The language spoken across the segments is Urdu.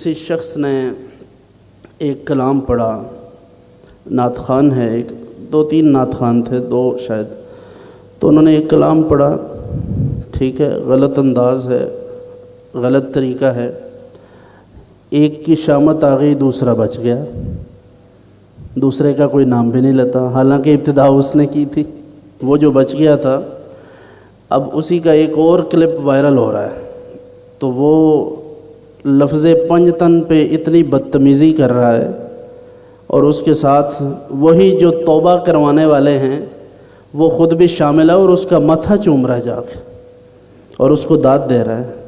کسی شخص نے ایک کلام پڑھا، نعت خوان ہے، ایک دو تین نعت خوان تھے، دو شاید، تو انہوں نے ایک کلام پڑھا، ٹھیک ہے، غلط انداز ہے، غلط طریقہ ہے، ایک کی شامت آ گئی، دوسرا بچ گیا، دوسرے کا کوئی نام بھی نہیں لیتا، حالانکہ ابتدا اس نے کی تھی، وہ جو بچ گیا تھا اب اسی کا ایک اور کلپ وائرل ہو رہا ہے، تو وہ لفظ پنجتن پہ اتنی بدتمیزی کر رہا ہے، اور اس کے ساتھ وہی جو توبہ کروانے والے ہیں وہ خود بھی شامل ہے، اور اس کا ماتھا چوم رہا ہے جا کے، اور اس کو داد دے رہا ہے۔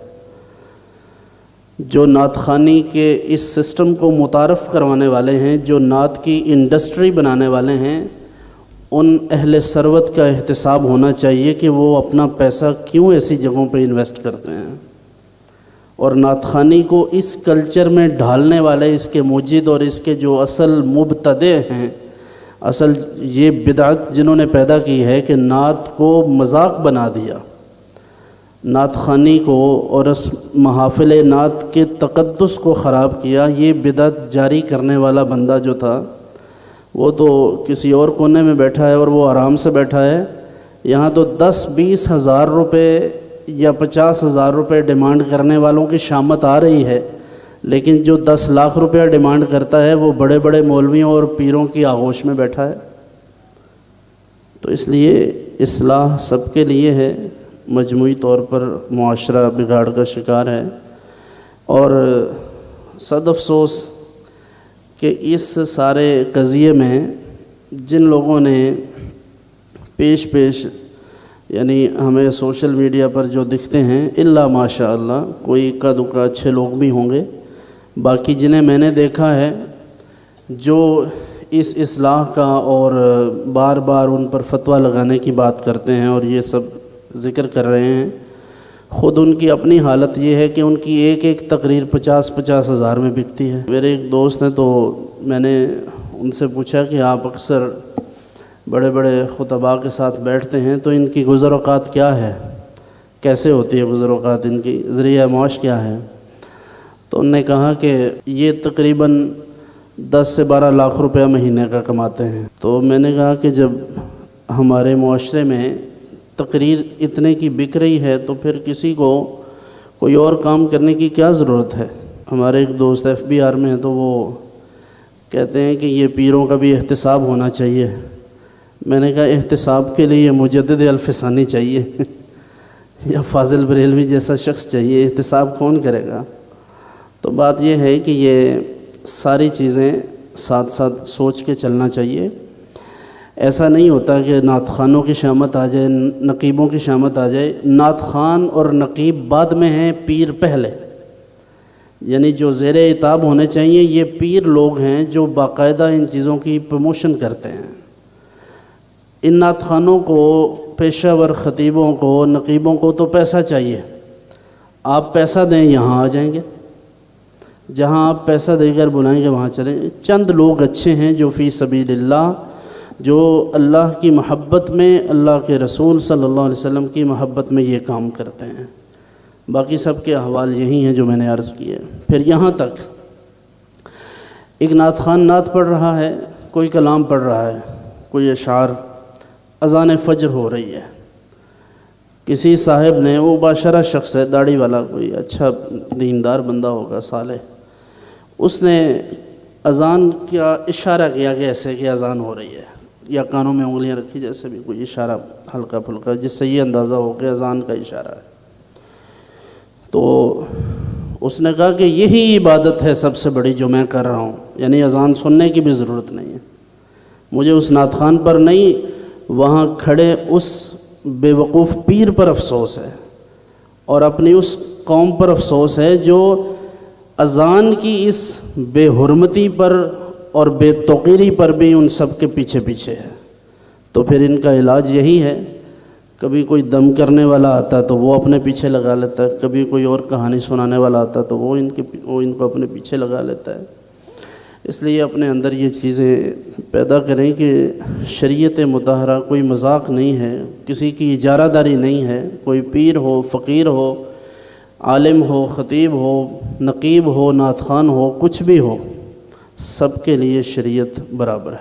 جو نعت خوانی کے اس سسٹم کو متعارف کروانے والے ہیں، جو نعت کی انڈسٹری بنانے والے ہیں، ان اہل ثروت کا احتساب ہونا چاہیے کہ وہ اپنا پیسہ کیوں ایسی جگہوں پہ انویسٹ کرتے ہیں، اور نعت خوانی کو اس کلچر میں ڈھالنے والے، اس کے موجد اور اس کے جو اصل مبتدع ہیں، اصل یہ بدعت جنہوں نے پیدا کی ہے کہ نعت کو مذاق بنا دیا، نعت خوانی کو اور اس محافل نعت کے تقدس کو خراب کیا، یہ بدعت جاری کرنے والا بندہ جو تھا وہ تو کسی اور کونے میں بیٹھا ہے، اور وہ آرام سے بیٹھا ہے۔ یہاں تو 10-20 ہزار روپے یا 50 ہزار روپے ڈیمانڈ کرنے والوں کی شامت آ رہی ہے، لیکن جو 10 لاکھ روپیہ ڈیمانڈ کرتا ہے وہ بڑے بڑے مولویوں اور پیروں کی آغوش میں بیٹھا ہے۔ تو اس لیے اصلاح سب کے لیے ہے، مجموعی طور پر معاشرہ بگاڑ کا شکار ہے، اور صد افسوس کہ اس سارے قضیے میں جن لوگوں نے پیش یعنی ہمیں سوشل میڈیا پر جو دکھتے ہیں، الا ماشاء اللہ کوئی اکا دکا اچھے لوگ بھی ہوں گے، باقی جنہیں میں نے دیکھا ہے جو اس اصلاح کا اور بار بار ان پر فتویٰ لگانے کی بات کرتے ہیں اور یہ سب ذکر کر رہے ہیں، خود ان کی اپنی حالت یہ ہے کہ ان کی ایک ایک تقریر 50-50 ہزار میں بکتی ہے۔ میرے ایک دوست ہیں، تو میں نے ان سے پوچھا کہ آپ اکثر بڑے بڑے خطباء کے ساتھ بیٹھتے ہیں، تو ان کی گزر اوقات کیا ہے، کیسے ہوتی ہے گزر اوقات، ان کی ذریعہ معاش کیا ہے؟ تو انہوں نے کہا کہ یہ تقریباً 10 سے 12 لاکھ روپیہ مہینے کا کماتے ہیں۔ تو میں نے کہا کہ جب ہمارے معاشرے میں تقریر اتنے کی بک رہی ہے تو پھر کسی کو کوئی اور کام کرنے کی کیا ضرورت ہے؟ ہمارے ایک دوست FBR میں ہیں، تو وہ کہتے ہیں کہ یہ پیروں کا بھی احتساب ہونا چاہیے۔ میں نے کہا احتساب کے لیے مجدد الفسانی چاہیے یا فاضل بریلوی جیسا شخص چاہیے، احتساب کون کرے گا؟ تو بات یہ ہے کہ یہ ساری چیزیں ساتھ ساتھ سوچ کے چلنا چاہیے۔ ایسا نہیں ہوتا کہ نعت خوانوں کی شامت آ جائے، نقیبوں کی شامت آ جائے، نعت خوان اور نقیب بعد میں ہیں، پیر پہلے، یعنی جو زیر عتاب ہونے چاہیے یہ پیر لوگ ہیں جو باقاعدہ ان چیزوں کی پروموشن کرتے ہیں۔ ان نعت خوانوں کو، پیشہ ور خطیبوں کو، نقیبوں کو تو پیسہ چاہیے، آپ پیسہ دیں یہاں آ جائیں گے، جہاں آپ پیسہ دے کر بلائیں گے وہاں چلیں گے۔ چند لوگ اچھے ہیں جو فی سبیل اللہ، جو اللہ کی محبت میں، اللہ کے رسول صلی اللہ علیہ وسلم کی محبت میں یہ کام کرتے ہیں، باقی سب کے احوال یہی ہیں جو میں نے عرض کیے۔ پھر یہاں تک ایک نعت خوان نعت پڑھ رہا ہے، کوئی کلام پڑھ رہا ہے، کوئی اشعار، اذان فجر ہو رہی ہے، کسی صاحب نے، وہ باشرہ شخص ہے، داڑھی والا، کوئی اچھا دیندار بندہ ہوگا، صالح، اس نے اذان کا اشارہ کیا کہ ایسے کہ اذان ہو رہی ہے، یا کانوں میں انگلیاں رکھی، جیسے بھی کوئی اشارہ ہلکا پھلکا، جس سے یہ اندازہ ہو کہ اذان کا اشارہ ہے۔ تو اس نے کہا کہ یہی عبادت ہے سب سے بڑی جو میں کر رہا ہوں، یعنی اذان سننے کی بھی ضرورت نہیں ہے مجھے، اس نعت خوان پر نہیں، وہاں کھڑے اس بے وقوف پیر پر افسوس ہے، اور اپنی اس قوم پر افسوس ہے جو اذان کی اس بے حرمتی پر اور بے توقیری پر بھی ان سب کے پیچھے ہے۔ تو پھر ان کا علاج یہی ہے، کبھی کوئی دم کرنے والا آتا ہے تو وہ اپنے پیچھے لگا لیتا ہے، کبھی کوئی اور کہانی سنانے والا آتا ہے تو وہ ان کو اپنے پیچھے لگا لیتا ہے۔ اس لیے اپنے اندر یہ چیزیں پیدا کریں کہ شریعت مطہرہ کوئی مذاق نہیں ہے، کسی کی اجارہ داری نہیں ہے، کوئی پیر ہو، فقیر ہو، عالم ہو، خطیب ہو، نقیب ہو، نعت خوان ہو، کچھ بھی ہو، سب کے لیے شریعت برابر ہے۔